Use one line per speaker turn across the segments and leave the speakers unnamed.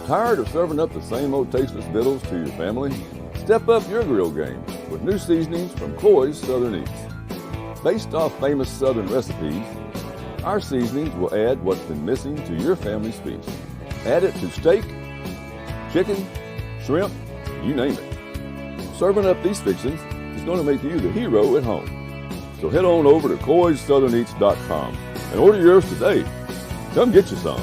Tired of serving up the same old tasteless victuals to your family? Step up your grill game with new seasonings from Coy's Southern Eats. Based off famous Southern recipes, our seasonings will add what's been missing to your family's feast. Add it to steak, chicken, shrimp, you name it. Serving up these fixings is going to make you the hero at home. So head on over to coyssoutherneats.com and order yours today. Come get you some.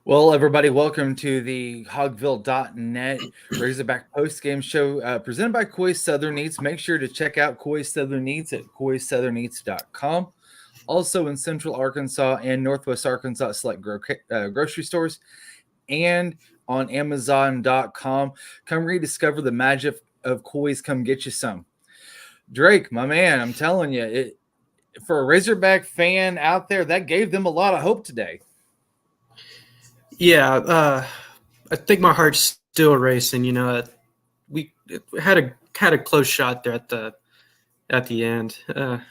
Well, everybody, welcome to the Hogville.net Razorback Postgame Show presented by Coy's Southern Eats. Make sure to check out Coy's Southern Eats at coyssoutherneats.com. Also in Central Arkansas and Northwest Arkansas select grocery stores and on Amazon.com. Come rediscover the magic of Coy's. Come get you some. Drake, my man, I'm telling you, for a Razorback fan out there, that gave them a lot of hope today.
Yeah, I think my heart's still racing. You know, we had a close shot there at the end. I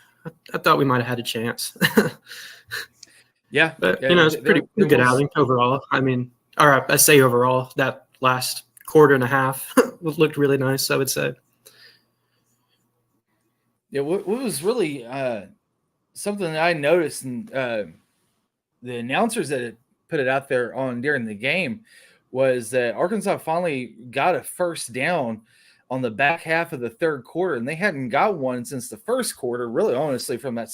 thought we might have had a chance.
Yeah,
but you know, it's pretty good outing overall. I mean, or I say overall, that last quarter and a half looked really nice, I would say.
Yeah, what was really something that I noticed, and the announcers that had put it out there on during the game, was that Arkansas finally got a first down on the back half of the third quarter, and they hadn't got one since the first quarter, really, honestly, from that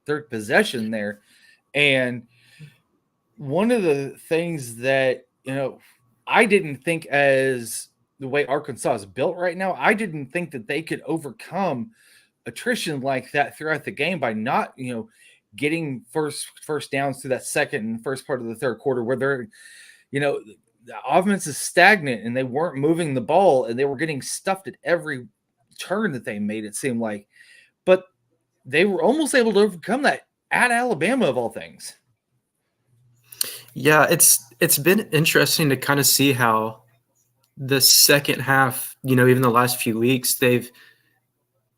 third possession there. And one of the things that, you know, I didn't think, as the way Arkansas is built right now, I didn't think that they could overcome attrition like that throughout the game by not, you know, getting first downs through that second and first part of the third quarter, where they're, you know, the offense is stagnant and they weren't moving the ball and they were getting stuffed at every turn that they made, it seemed like. But they were almost able to overcome that at Alabama, of all things.
Yeah, it's been interesting to kind of see how the second half, you know, even the last few weeks, they've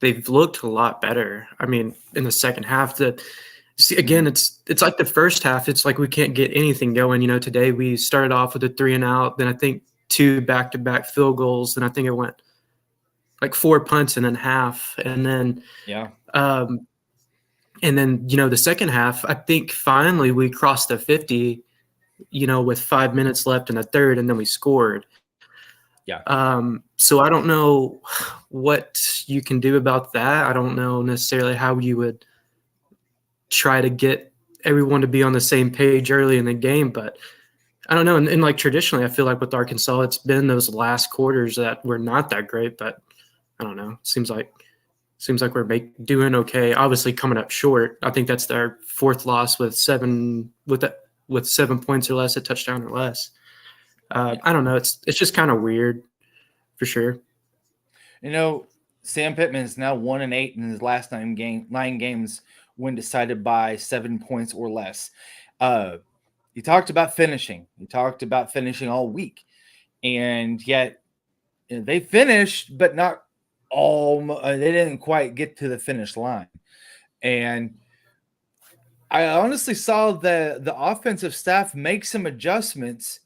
looked a lot better. I mean, in the second half, again, it's like the first half. It's like we can't get anything going. You know, today we started off with a 3-and-out, then I think 2 back-to-back field goals, then I think it went like 4 punts and then half, and then and then, you know, the second half, I think finally we crossed the 50, you know, with 5 minutes left in the third, and then we scored.
Yeah.
So I don't know what you can do about that. I don't know necessarily how you would try to get everyone to be on the same page early in the game, but I don't know. And like traditionally, I feel like with Arkansas, it's been those last quarters that were not that great, but I don't know. It seems like seems like we're doing okay. Obviously, coming up short. I think that's their fourth loss with 7 points or less, a touchdown or less. I don't know. It's just kind of weird, for sure.
Sam Pittman is now 1-8 in his last 9 games when decided by 7 points or less. You talked about finishing. You talked about finishing all week, and yet they finished, but not all. They didn't quite get to the finish line, and I honestly saw the offensive staff make some adjustments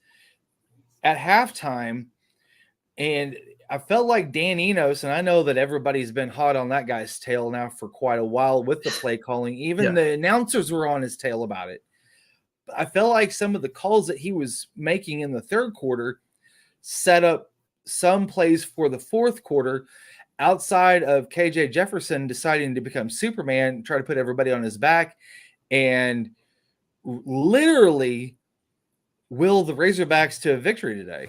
at halftime, and I felt like Dan Enos, and I know that everybody's been hot on that guy's tail now for quite a while with the play calling. Even the announcers were on his tail about it. But I felt like some of the calls that he was making in the third quarter set up some plays for the fourth quarter outside of KJ Jefferson deciding to become Superman and try to put everybody on his back and literally will the Razorbacks to a victory today.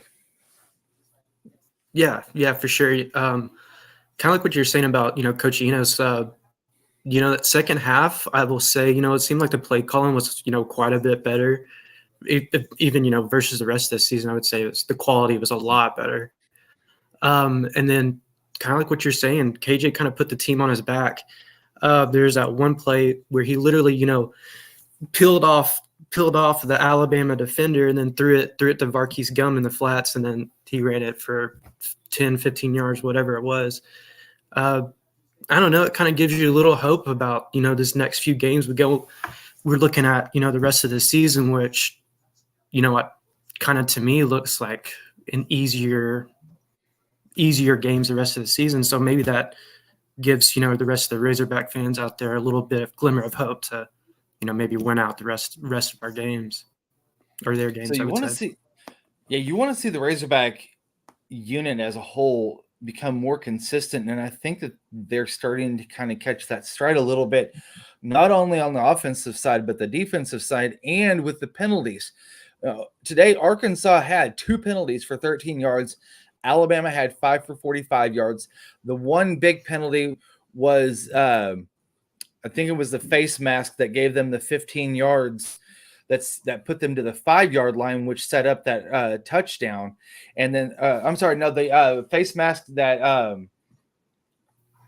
Yeah, for sure. Kind of like what you're saying about, Coach Enos, that second half, I will say, it seemed like the play calling was, quite a bit better. Even, versus the rest of the season, I would say the quality was a lot better. And then kind of like what you're saying, KJ kind of put the team on his back. There's that one play where he literally, peeled off the Alabama defender and then threw it to Varkey's Gum in the flats, and then he ran it for 10, 15 yards, whatever it was. I don't know. It kind of gives you a little hope about, this next few games we're looking at, the rest of the season, which, what kind of to me looks like an easier games the rest of the season. So maybe that gives, the rest of the Razorback fans out there a little bit of glimmer of hope to, maybe win out the rest of our games or their games.
So you want to see the Razorback unit as a whole become more consistent, and I think that they're starting to kind of catch that stride a little bit, not only on the offensive side but the defensive side and with the penalties. Today, Arkansas had 2 penalties for 13 yards. Alabama had 5 for 45 yards. The one big penalty was, I think it was the face mask that gave them the 15 yards. That put them to the 5-yard line, which set up that touchdown. And then, the face mask that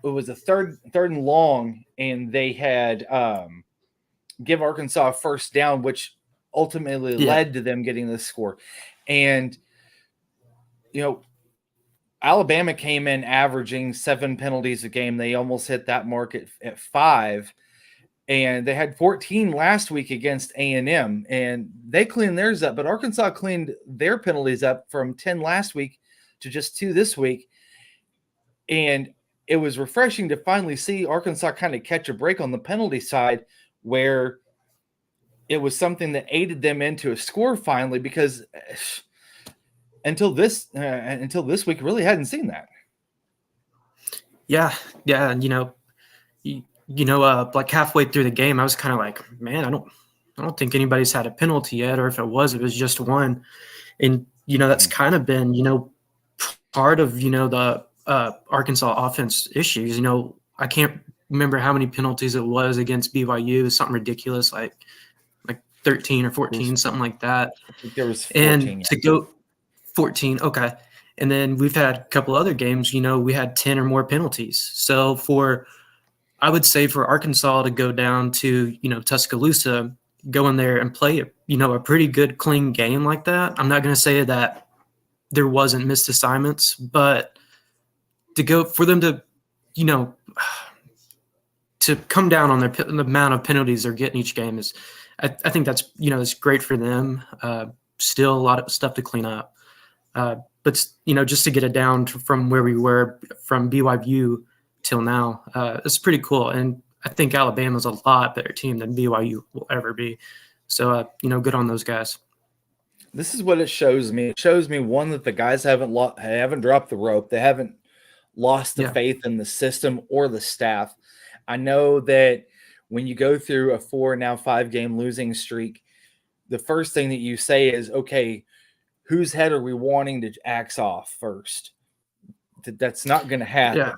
it was a third and long, and they had give Arkansas a first down, which ultimately led to them getting the score. And Alabama came in averaging 7 penalties a game. They almost hit that mark at 5. And they had 14 last week against A&M, and they cleaned theirs up. But Arkansas cleaned their penalties up from 10 last week to just 2 this week. And it was refreshing to finally see Arkansas kind of catch a break on the penalty side, where it was something that aided them into a score finally, because until this week, really hadn't seen that.
Yeah, and like halfway through the game, I was kind of like, man, I don't think anybody's had a penalty yet, or if it was just one. And that's kind of been part of the Arkansas offense issues. I can't remember how many penalties it was against BYU, something ridiculous like 13 or 14, something like that.
I think there was 14.
And to go 14, okay. And then we've had a couple other games, we had 10 or more penalties. So I would say for Arkansas to go down to, Tuscaloosa, go in there and play, a pretty good, clean game like that. I'm not going to say that there wasn't missed assignments, but to go for them to, to come down on the amount of penalties they're getting each game is, I think that's, it's great for them. Still a lot of stuff to clean up. But, just to get it down from where we were from BYU till now, it's pretty cool. And I think Alabama's a lot better team than BYU will ever be. So, good on those guys.
This is what it shows me. It shows me, one, that the guys haven't dropped the rope. They haven't lost the faith in the system or the staff. I know that when you go through a 4, now 5-game losing streak, the first thing that you say is, okay, whose head are we wanting to axe off first? That's not going to happen.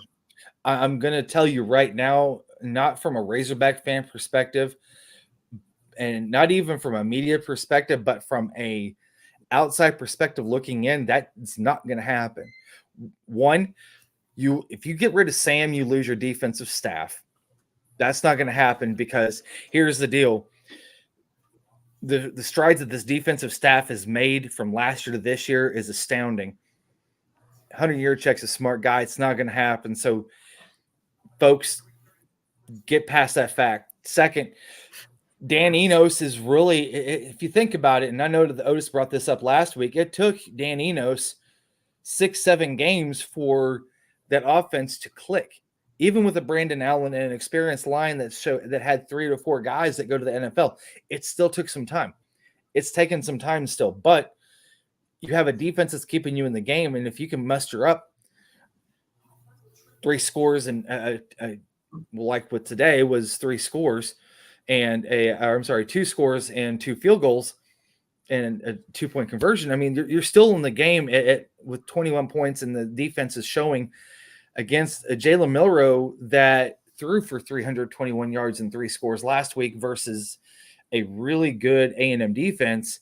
I'm going to tell you right now, not from a Razorback fan perspective, and not even from a media perspective, but from a outside perspective looking in, that's not going to happen. One, if you get rid of Sam, you lose your defensive staff. That's not going to happen because here's the deal. The strides that this defensive staff has made from last year to this year is astounding. Hunter Yurchek's a smart guy. It's not going to happen. So, folks, get past that fact. Second, Dan Enos is really, if you think about it, and I know that Otis brought this up last week, it took Dan Enos 6-7 games for that offense to click. Even with a Brandon Allen and an experienced line that had 3 to 4 guys that go to the NFL, it still took some time. It's taken some time still, but you have a defense that's keeping you in the game, and if you can muster up 3 scores and like with today was 3 scores and 2 scores and 2 field goals and a 2-point conversion. I mean, you're still in the game with 21 points, and the defense is showing against Jalen Milroe that threw for 321 yards and 3 scores last week versus a really good A&M defense.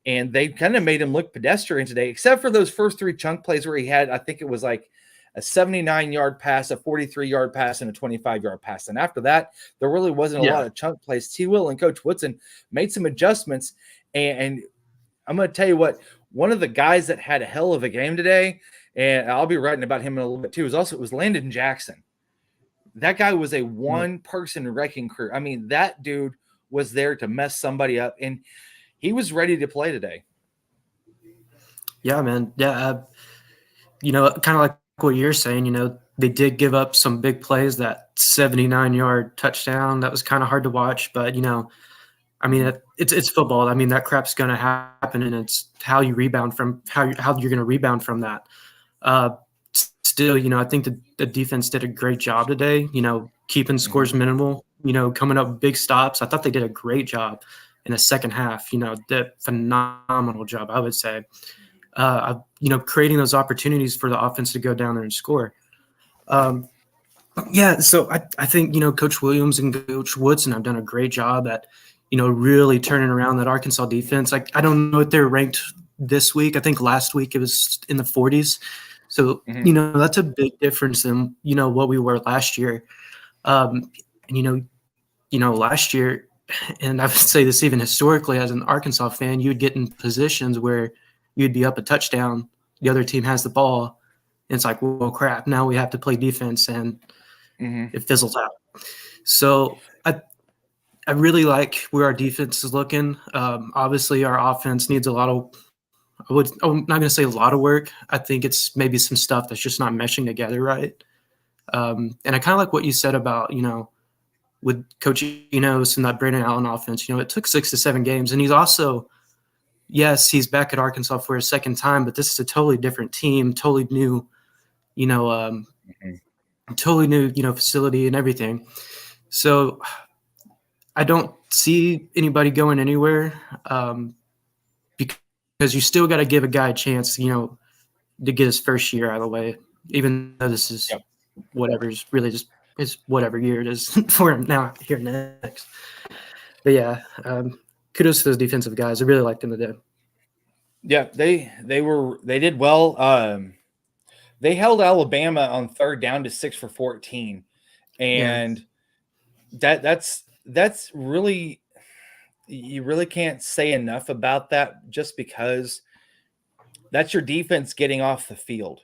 And they kind of made him look pedestrian today, except for those first 3 chunk plays where he had, I think it was like a 79-yard pass, a 43-yard pass, and a 25-yard pass. And after that, there really wasn't a lot of chunk plays. T. Will and Coach Woodson made some adjustments. And I'm going to tell you what, one of the guys that had a hell of a game today, and I'll be writing about him in a little bit too, was Landon Jackson. That guy was a one-person wrecking crew. I mean, that dude was there to mess somebody up, and he was ready to play today.
Yeah, man. Yeah, kind of like what you're saying, they did give up some big plays. That 79-yard touchdown, that was kind of hard to watch, but I mean, it's football. I mean, that crap's going to happen, and it's how you rebound from how you're going to rebound from that. Still, I think the defense did a great job today. Keeping scores minimal. Coming up with big stops. I thought they did a great job in the second half. Did phenomenal job, I would say. Creating those opportunities for the offense to go down there and score. So I think, Coach Williams and Coach Woodson have done a great job at, really turning around that Arkansas defense. Like, I don't know if they're ranked this week. I think last week it was in the 40s. So, that's a big difference than, what we were last year. Last year, and I would say this even historically as an Arkansas fan, you would get in positions where you'd be up a touchdown, the other team has the ball, and it's like, well, crap, now we have to play defense, and it fizzles out. So I really like where our defense is looking. Obviously, our offense needs a lot of – I'm not going to say a lot of work. I think it's maybe some stuff that's just not meshing together right. And I kind of like what you said about, with Coach Enos and that Brandon Allen offense. It took 6 to 7 games, and he's also – yes, he's back at Arkansas for a second time, but this is a totally different team, totally new, totally new, facility and everything. So I don't see anybody going anywhere because you still got to give a guy a chance, to get his first year out of the way, even though this is whatever's really just is whatever year it is for him now here next. But yeah, kudos to those defensive guys. I really liked them today.
Yeah, they did well. They held Alabama on 3rd down to 6 for 14, and that's really, you really can't say enough about that, just because that's your defense getting off the field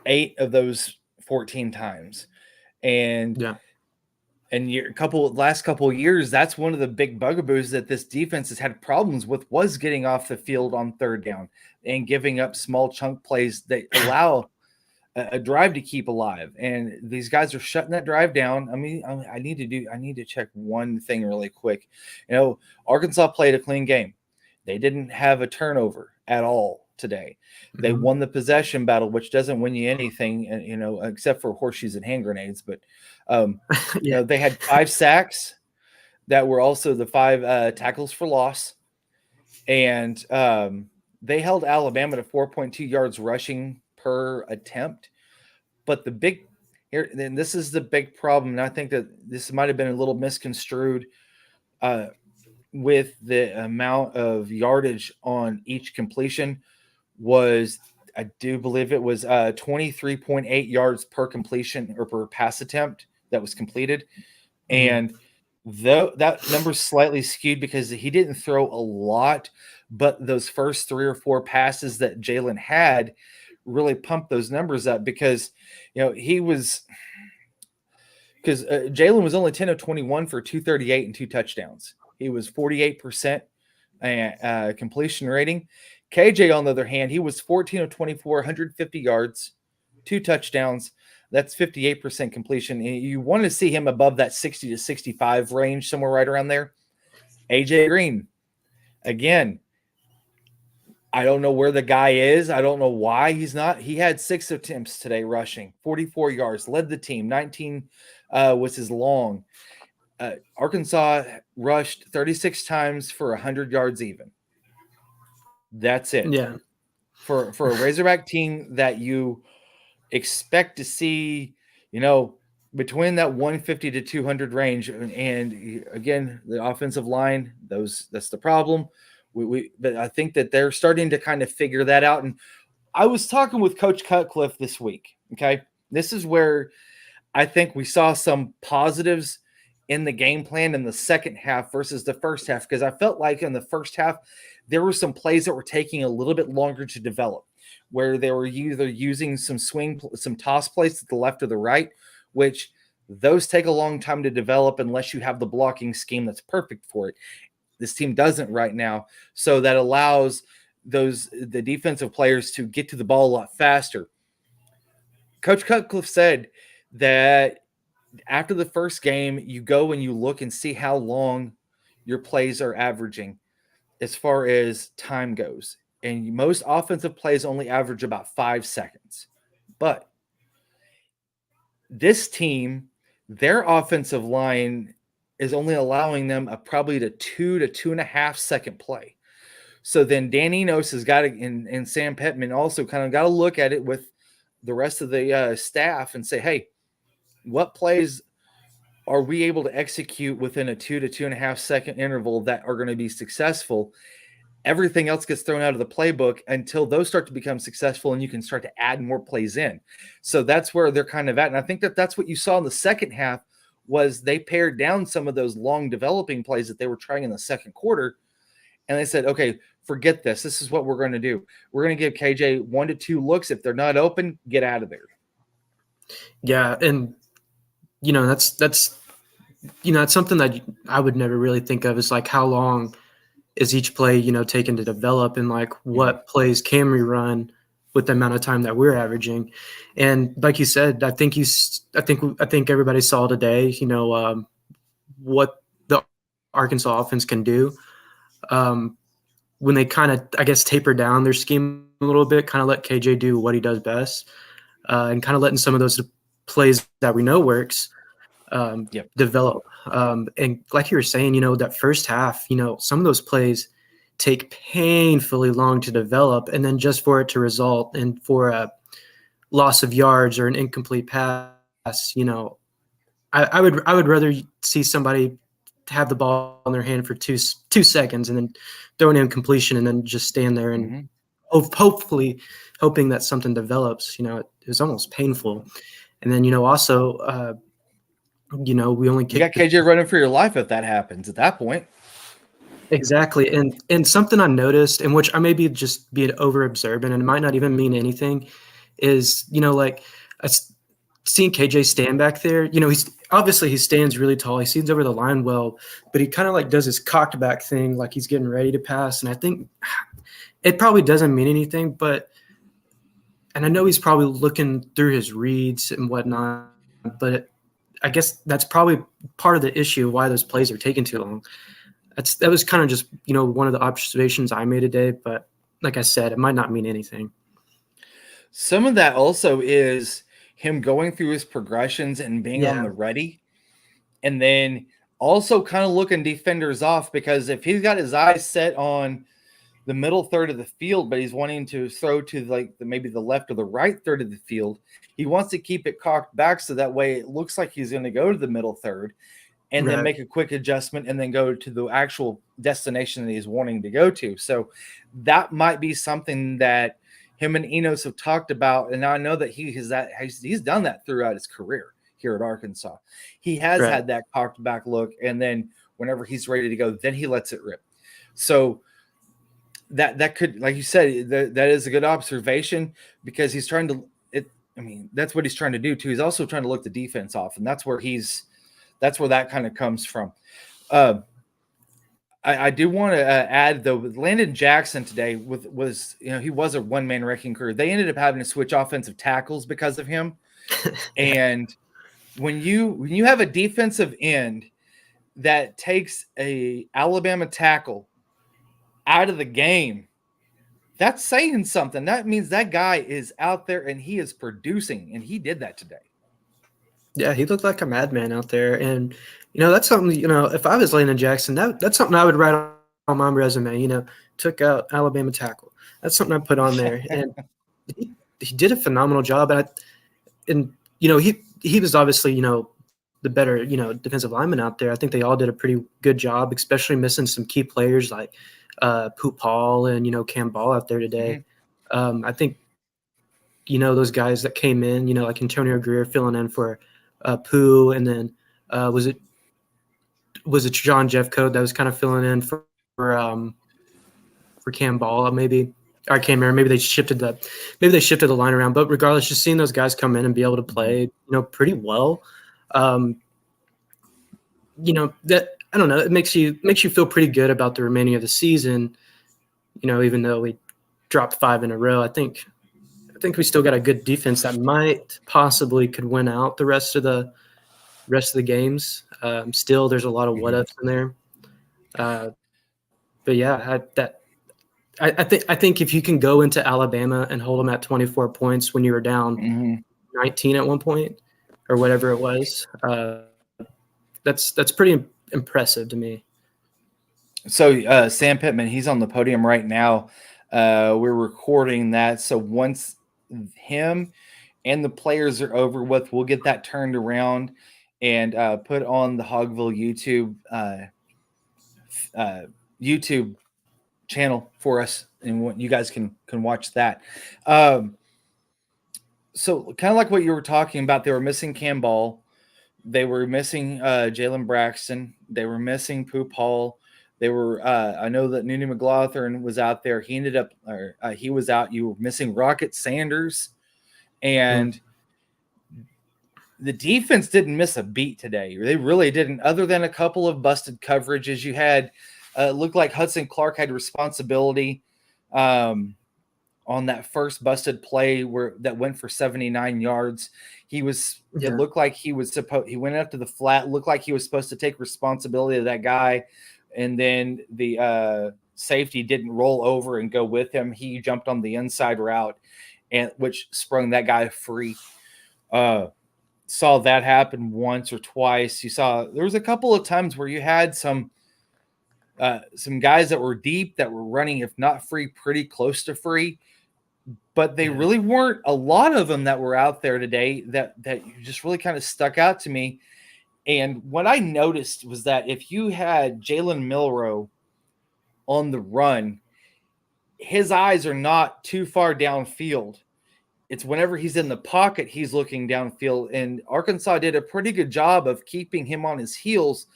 8 of those 14 times, and last couple of years, that's one of the big bugaboos that this defense has had problems with, was getting off the field on 3rd down and giving up small chunk plays that allow a drive to keep alive. And these guys are shutting that drive down. I mean, I need to check one thing really quick. Arkansas played a clean game. They didn't have a turnover at all today. They won the possession battle, which doesn't win you anything, except for horseshoes and hand grenades. But they had 5 sacks that were also the 5 tackles for loss, and they held Alabama to 4.2 yards rushing per attempt. But here, then this is the big problem. And I think that this might have been a little misconstrued with the amount of yardage on each completion was, I do believe it was 23.8 yards per completion or per pass attempt that was completed. And though that number's slightly skewed because he didn't throw a lot, but those first 3 or 4 passes that Jalen had really pumped those numbers up because, Jalen was only 10 of 21 for 238 and 2 touchdowns. He was 48% completion rating. KJ, on the other hand, he was 14 of 24, 150 yards, 2 touchdowns. That's 58% completion. And you want to see him above that 60 to 65 range, somewhere right around there. AJ Green, again, I don't know where the guy is. I don't know why he's not. He had 6 attempts today rushing, 44 yards, led the team. 19 was his long. Arkansas rushed 36 times for 100 yards even. That's it.
Yeah.
For a Razorback team that you expect to see, between that 150 to 200 range, and again, the offensive line, that's the problem. But I think that they're starting to kind of figure that out. And I was talking with Coach Cutcliffe this week. Okay, this is where I think we saw some positives in the game plan in the second half versus the first half, because I felt like in the first half there were some plays that were taking a little bit longer to develop, where they were either using some toss plays to the left or the right, which those take a long time to develop unless you have the blocking scheme that's perfect for it. This team doesn't right now, so that allows the defensive players to get to the ball a lot faster. Coach Cutcliffe said that after the first game, you go and you look and see how long your plays are averaging as far as time goes. And most offensive plays only average about 5 seconds. But this team, their offensive line is only allowing them probably a 2 to 2.5 second play. So then Dan Enos has got to, and Sam Pittman also kind of got to look at it with the rest of the staff and say, hey, what plays are we able to execute within a 2 to 2.5 second interval that are going to be successful? Everything else gets thrown out of the playbook until those start to become successful and you can start to add more plays in. So that's where they're kind of at. And I think that that's what you saw in the second half was they pared down some of those long developing plays that they were trying in the second quarter. And they said, okay, forget this. This is what we're going to do. We're going to give KJ 1 to 2 looks. If they're not open, get out of there.
Yeah. And, that's something that I would never really think of is like how long is each play, taken to develop, and like what plays can we run with the amount of time that we're averaging. And like you said, I think everybody saw today, what the Arkansas offense can do when they kind of, I guess, taper down their scheme a little bit, kind of let KJ do what he does best, and kind of letting some of those plays that we know works develop. And like you were saying, that first half, some of those plays take painfully long to develop, and then just for it to result in for a loss of yards or an incomplete pass, I would rather see somebody have the ball in their hand for two seconds and then throw an incompletion and then just stand there and hopefully hoping that something develops. It was almost painful. And then, also, we only
you got KJ running for your life if that happens at that point.
Exactly. And something I noticed, and which I may be just being over observant and it might not even mean anything, is, like seeing KJ stand back there, he stands really tall. He sees over the line well, but he kind of like does his cocked back thing, like he's getting ready to pass. And I think it probably doesn't mean anything, and I know he's probably looking through his reads and whatnot, but I guess that's probably part of the issue of why those plays are taking too long. That was kind of just, one of the observations I made today, but like I said, it might not mean anything.
Some of that also is him going through his progressions and being on the ready, and then also kind of looking defenders off, because if he's got his eyes set on the middle third of the field, but he's wanting to throw to like maybe the left or the right third of the field. He wants to keep it cocked back so that way it looks like he's going to go to the middle third and then make a quick adjustment and then go to the actual destination that he's wanting to go to. So that might be something that him and Enos have talked about. And I know that he's done that throughout his career here at Arkansas. He has had that cocked back look. And then whenever he's ready to go, then he lets it rip. So that could, like you said, that is a good observation because he's trying to, that's what he's trying to do too. He's also trying to look the defense off, and that's where that kind of comes from. I do want to add though, with Landon Jackson today he was a one-man wrecking crew. They ended up having to switch offensive tackles because of him. And when you have a defensive end that takes a Alabama tackle out of the game, that's saying something. That means that guy is out there and he is producing, and he did that today.
Yeah, he looked like a madman out there. And, that's something, if I was Landon Jackson, that's something I would write on my resume, took out Alabama tackle. That's something I put on there. And he did a phenomenal job. He was obviously, the better, defensive lineman out there. I think they all did a pretty good job, especially missing some key players like Poop Paul and, Cam Ball out there today. I think, those guys that came in, like Antonio Greer filling in for Pooh, and then was it John Jeffcoat that was kind of filling in for Cam Ball, maybe. I can't remember. Maybe they shifted the line around. But regardless, just seeing those guys come in and be able to play, pretty well. That I don't know. It makes you feel pretty good about the remaining of the season. Even though we dropped 5 in a row, I think we still got a good defense that might possibly could win out the rest of the games. Still, there's a lot of what ifs in there. But yeah, I think if you can go into Alabama and hold them at 24 points when you were down 19 at one point or whatever it was, that's pretty impressive to me.
So Sam Pittman, he's on the podium right now. We're recording that. So once him and the players are over with, we'll get that turned around and put on the Hogville YouTube channel for us, and you guys can watch that. So kind of like what you were talking about, they were missing Cam Ball, they were missing Jalen Braxton, they were missing Poop Hall. They were. I know that Nunu McLaughlin was out there. He ended up, he was out. You were missing Rocket Sanders, and the defense didn't miss a beat today. They really didn't, other than a couple of busted coverages. You had looked like Hudson Clark had responsibility on that first busted play that went for 79 yards. It looked like he went up to the flat. Looked like he was supposed to take responsibility of that guy. And then the safety didn't roll over and go with him. He jumped on the inside route, which sprung that guy free. Saw that happen once or twice. You saw there was a couple of times where you had some guys that were deep that were running, if not free, pretty close to free. But they really weren't a lot of them that were out there today that just really kind of stuck out to me. And what I noticed was that if you had Jalen Milroe on the run, his eyes are not too far downfield. It's whenever he's in the pocket, he's looking downfield. And Arkansas did a pretty good job of keeping him on his heels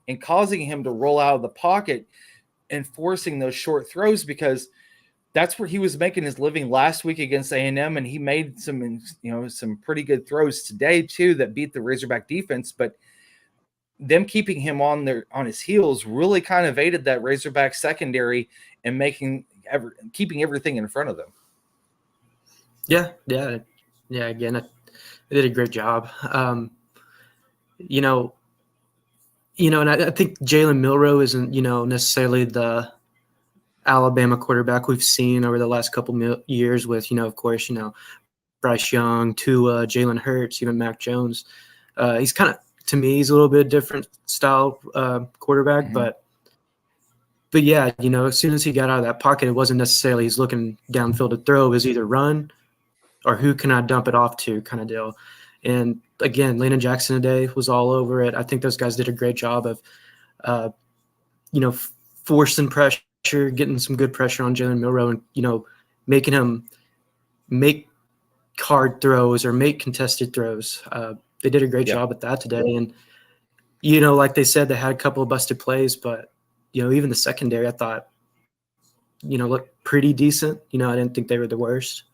and causing him to roll out of the pocket and forcing those short throws, because that's where he was making his living last week against A&M. And he made some pretty good throws today too that beat the Razorback defense. But them keeping him on his heels really kind of aided that Razorback secondary and keeping everything in front of them.
Yeah. Again, they did a great job. And I think Jalen Milroe isn't, necessarily the Alabama quarterback we've seen over the last couple years with, of course, Bryce Young, Tua, Jalen Hurts, even Mac Jones. He's kind of, to me, he's a little bit different style quarterback, but but yeah, as soon as he got out of that pocket, it wasn't necessarily he's looking downfield to throw. It was either run or who can I dump it off to kind of deal. And again, Landon Jackson today was all over it. I think those guys did a great job of, forcing pressure, getting some good pressure on Jalen Milroe and, making him make hard throws or make contested throws. They did a great job at that today. And, like they said, they had a couple of busted plays, but, even the secondary, I thought, looked pretty decent. I didn't think they were the worst.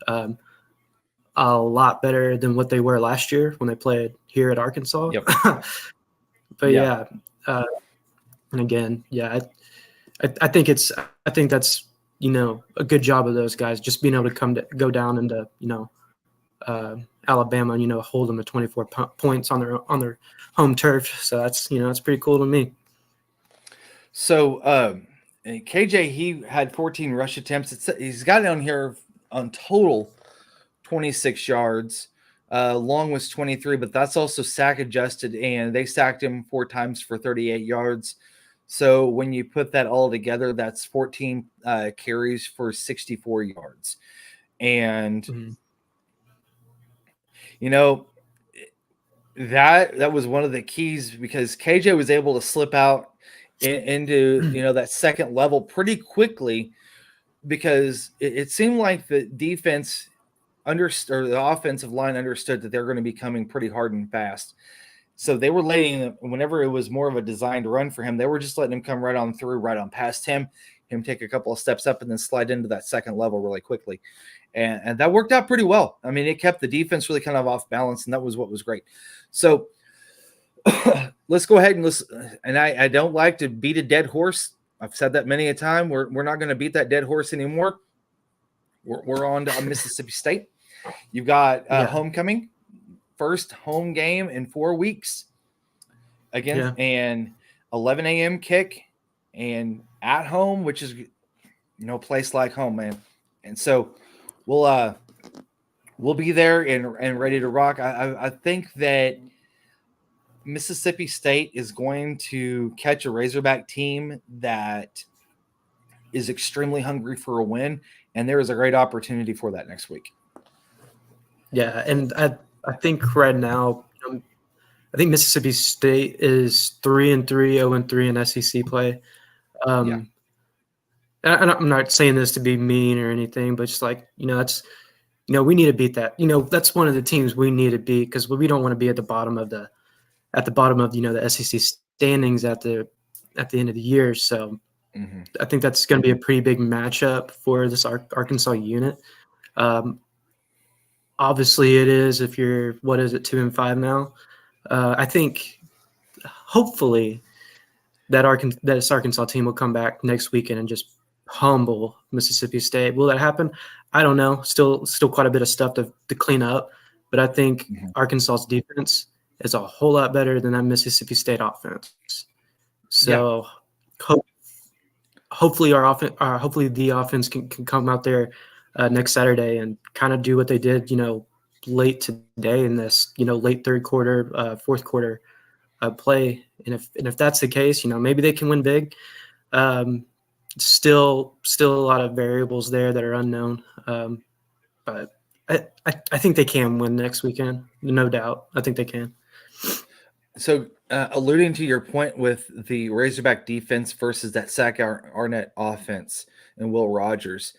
A lot better than what they were last year when they played here at Arkansas.
Yep.
But and again, I think that's a good job of those guys just being able to go down into Alabama and hold them to 24 points on their home turf. So that's that's pretty cool to me.
So KJ, he had 14 rush attempts. He's got it on here on total 26 yards. Long was 23, but that's also sack adjusted, and they sacked him 4 times for 38 yards. So when you put that all together, that's 14 carries for 64 yards. And that was one of the keys because KJ was able to slip out into that second level pretty quickly because it seemed like the defense understood, or the offensive line understood that they're going to be coming pretty hard and fast. So they were letting, whenever it was more of a designed run for him, they were just letting him come right on through, right on past him take a couple of steps up and then slide into that second level really quickly. And that worked out pretty well. I mean, it kept the defense really kind of off balance, and that was what was great. So let's go ahead and I don't like to beat a dead horse. I've said that many a time. We're not going to beat that dead horse anymore. We're on to Mississippi State. You've got homecoming, first home game in 4 weeks again, and 11 a.m. kick, and at home, which is no place like home, man. And so we'll be there and ready to rock. I think that Mississippi State is going to catch a Razorback team that is extremely hungry for a win, and there is a great opportunity for that next week.
Yeah, and I think right now, I think Mississippi State is 3-3, 0-3 in SEC play. And I'm not saying this to be mean or anything, but just like that's we need to beat that. That's one of the teams we need to beat because we don't want to be at the bottom of the the SEC standings at the end of the year. So I think that's going to be a pretty big matchup for this Arkansas unit. Obviously, it is if you're 2-5 now. I think hopefully this Arkansas team will come back next weekend and just humble Mississippi State. Will that happen? I don't know. Still quite a bit of stuff to clean up, but I think Arkansas's defense is a whole lot better than that Mississippi State offense. So hopefully hopefully the offense can come out there next Saturday and kind of do what they did, late today in this, late third quarter, fourth quarter play. And if that's the case, maybe they can win big. Still a lot of variables there that are unknown. But I think they can win next weekend. No doubt. I think they can.
So alluding to your point with the Razorback defense versus that Zach Arnett offense and Will Rogers,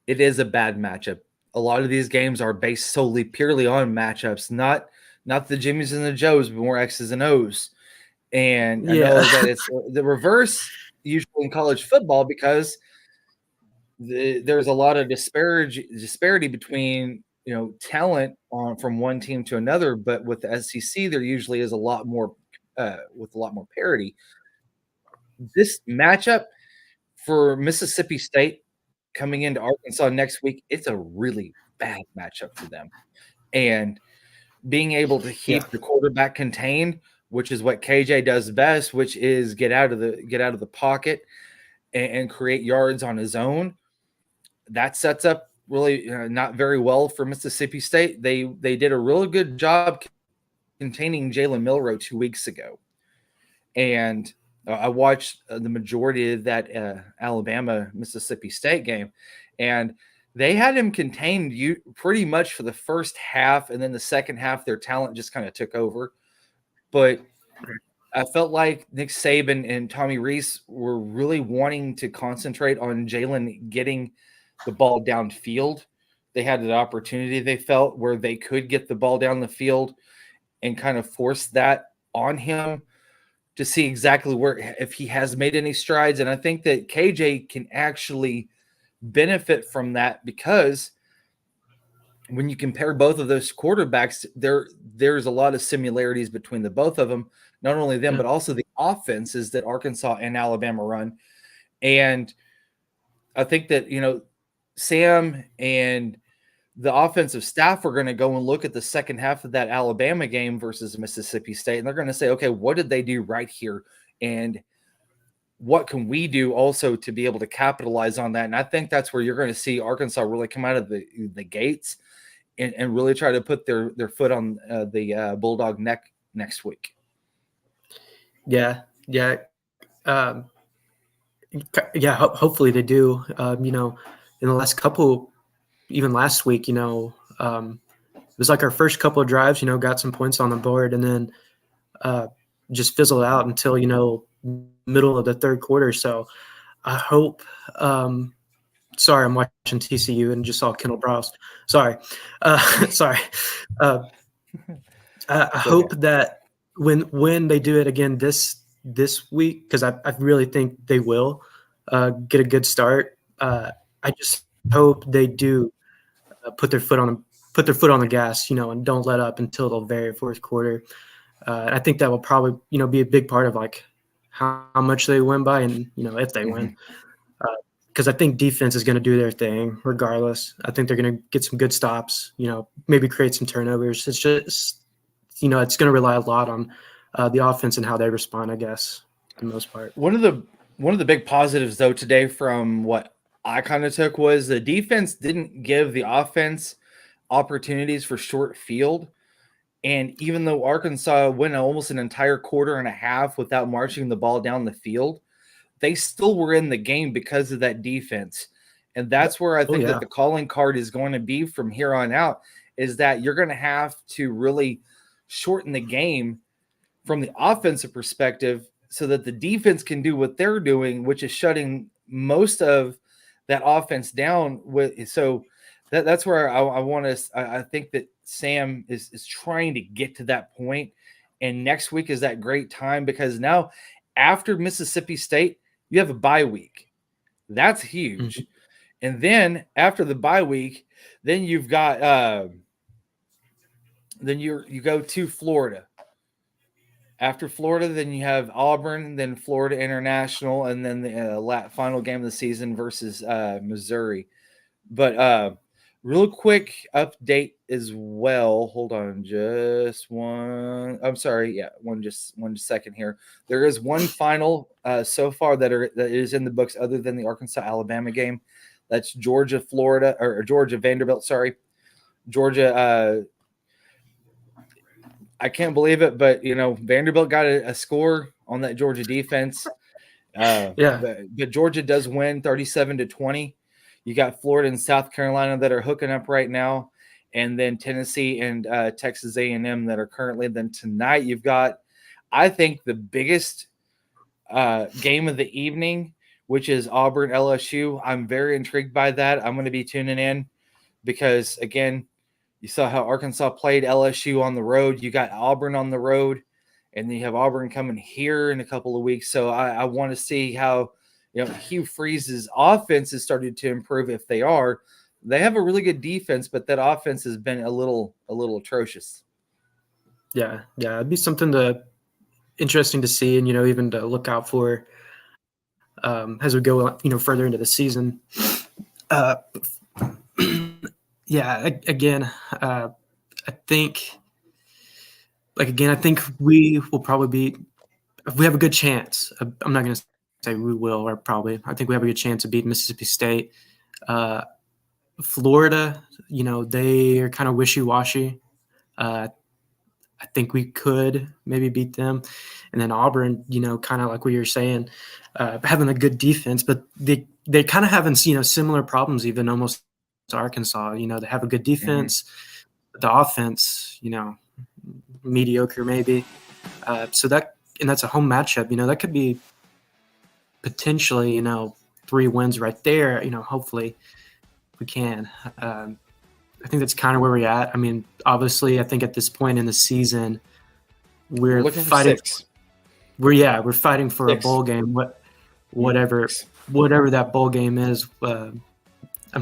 it is a bad matchup. A lot of these games are based purely on matchups, not the Jimmies and the Joes, but more X's and O's. And I know that it's the reverse usually in college football because there's a lot of disparity between talent from one team to another, but with the SEC there usually is a lot more parity. This matchup for Mississippi State coming into Arkansas next week, it's a really bad matchup for them. And being able to keep the quarterback contained, which is what KJ does best, which is get out of the pocket and create yards on his own, that sets up really not very well for Mississippi State. They did a really good job containing Jalen Milroe 2 weeks ago. And I watched the majority of that Alabama-Mississippi State game, and they had him contained pretty much for the first half, and then the second half, their talent just kind of took over. But I felt like Nick Saban and Tommy Rees were really wanting to concentrate on Jalen getting the ball downfield. They had an opportunity, they felt, where they could get the ball down the field and kind of force that on him to see exactly if he has made any strides. And I think that KJ can actually benefit from that, because when you compare both of those quarterbacks, there's a lot of similarities between the both of them, not only them, but also the offenses that Arkansas and Alabama run. And I think that, Sam and the offensive staff are going to go and look at the second half of that Alabama game versus Mississippi State, and they're going to say, okay, what did they do right here? And what can we do also to be able to capitalize on that? And I think that's where you're going to see Arkansas really come out of the gates and really try to put their foot on the Bulldog neck next week.
Yeah. Hopefully they do. In the last couple, even last week, it was like our first couple of drives, got some points on the board, and then just fizzled out until, middle of the third quarter. So I hope sorry, I'm watching TCU and just saw Kendall Browse. Sorry. I hope that when they do it again this week, because I really think they will get a good start. I just hope they do put their foot on the gas, and don't let up until the very fourth quarter. I think that will probably, be a big part of like how much they win by, and if they win. Because I think defense is going to do their thing regardless. I think they're going to get some good stops, maybe create some turnovers. It's just, it's going to rely a lot on the offense and how they respond, I guess, for the most part.
One of the big positives, though, today from what I kind of took was the defense didn't give the offense opportunities for short field. And even though Arkansas went almost an entire quarter and a half without marching the ball down the field, they still were in the game because of that defense. And that's where I think that the calling card is going to be from here on out, is that you're going to have to really shorten the game from the offensive perspective so that the defense can do what they're doing, which is shutting most of that offense down. So that's where I want to – I think that Sam is trying to get to that point. And next week is that great time, because now after Mississippi State, you have a bye week. That's huge. Mm-hmm. And then after the bye week, then you've got then you go to Florida. After Florida, then you have Auburn, then Florida International, and then the final game of the season versus Missouri. But real quick update as well. Hold on just one. I'm sorry. Yeah, one second here. There is one final so far that is in the books other than the Arkansas-Alabama game. That's Georgia-Florida, or Georgia-Vanderbilt, sorry. Georgia, I can't believe it, but, Vanderbilt got a score on that Georgia defense. But Georgia does win 37-20. You got Florida and South Carolina that are hooking up right now, and then Tennessee and Texas A&M that are currently. Then tonight you've got, I think, the biggest game of the evening, which is Auburn LSU. I'm very intrigued by that. I'm going to be tuning in because, again, you saw how Arkansas played LSU on the road. You got Auburn on the road, and then you have Auburn coming here in a couple of weeks. So I want to see how Hugh Freeze's offense has started to improve. If they are, they have a really good defense, but that offense has been a little atrocious.
Yeah, it'd be something interesting to see, and even to look out for as we go further into the season. I think we will probably we have a good chance. I'm not going to say we will, or probably. I think we have a good chance of beating Mississippi State. Florida, they are kind of wishy-washy. I think we could maybe beat them. And then Auburn, kind of like what you're saying, having a good defense, but they kind of having, similar problems even almost to Arkansas. They have a good defense, the offense, mediocre maybe. And that's a home matchup. That could be potentially, 3 wins right there. Hopefully we can. I think that's kind of where we're at. I mean, obviously, I think at this point in the season, we're fighting. We're fighting for 6. A bowl game. Whatever that bowl game is. I'm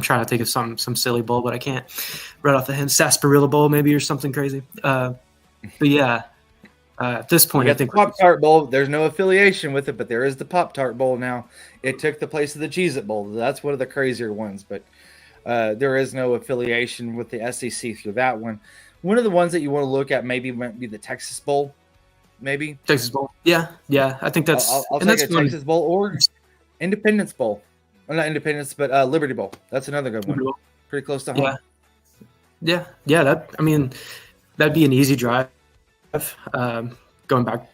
trying to think of some silly bowl, but I can't. Right off the head, Sarsaparilla Bowl maybe or something crazy. But yeah, at this point, I think
the Pop-Tart Bowl. There's no affiliation with it, but there is the Pop-Tart Bowl now. It took the place of the Cheez-It Bowl. That's one of the crazier ones, but. There is no affiliation with the SEC through that one. One of the ones that you want to look at maybe might be the Texas Bowl, maybe.
Texas Bowl. Yeah. I think that's
I'll take a Texas Bowl or Independence Bowl. Well, not Independence, but Liberty Bowl. That's another good one. Pretty close to home.
Yeah. That'd be an easy drive. Going back,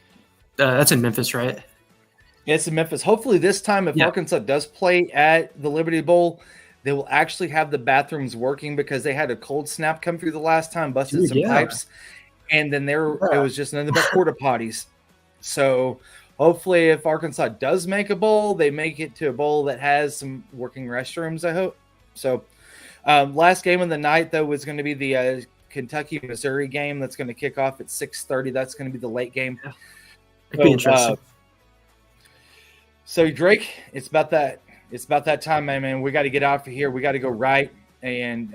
that's in Memphis, right?
Yeah, it's in Memphis. Hopefully this time, if Arkansas does play at the Liberty Bowl, they will actually have the bathrooms working because they had a cold snap come through the last time, busted some pipes, and then it was just nothing but porta potties. So hopefully if Arkansas does make a bowl, they make it to a bowl that has some working restrooms, I hope. So last game of the night, though, was going to be the Kentucky-Missouri game that's going to kick off at 6:30. That's going to be the late game.
Yeah. It'd be interesting.
So, Drake, it's about that. It's about that time, man. We got to get out of here. We got to go right. And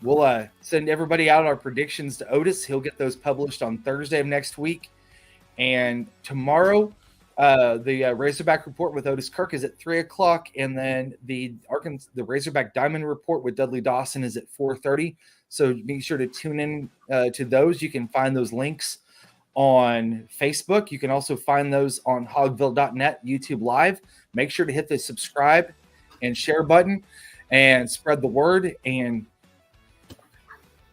we'll send everybody out our predictions to Otis. He'll get those published on Thursday of next week. And tomorrow, the Razorback Report with Otis Kirk is at 3 o'clock. And then the Razorback Diamond Report with Dudley Dawson is at 4:30. So be sure to tune in to those. You can find those links on Facebook. You can also find those on hogville.net, YouTube Live. Make sure to hit the subscribe and share button and spread the word. And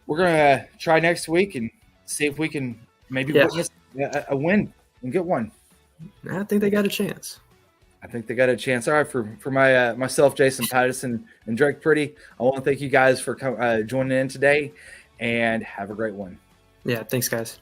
we're going to try next week and see if we can maybe witness a win and get one.
I think they got a chance.
I think they got a chance. All right, for myself, Jason Pattyson, and Drake Pretty, I want to thank you guys for joining in today, and have a great one.
Yeah, thanks, guys.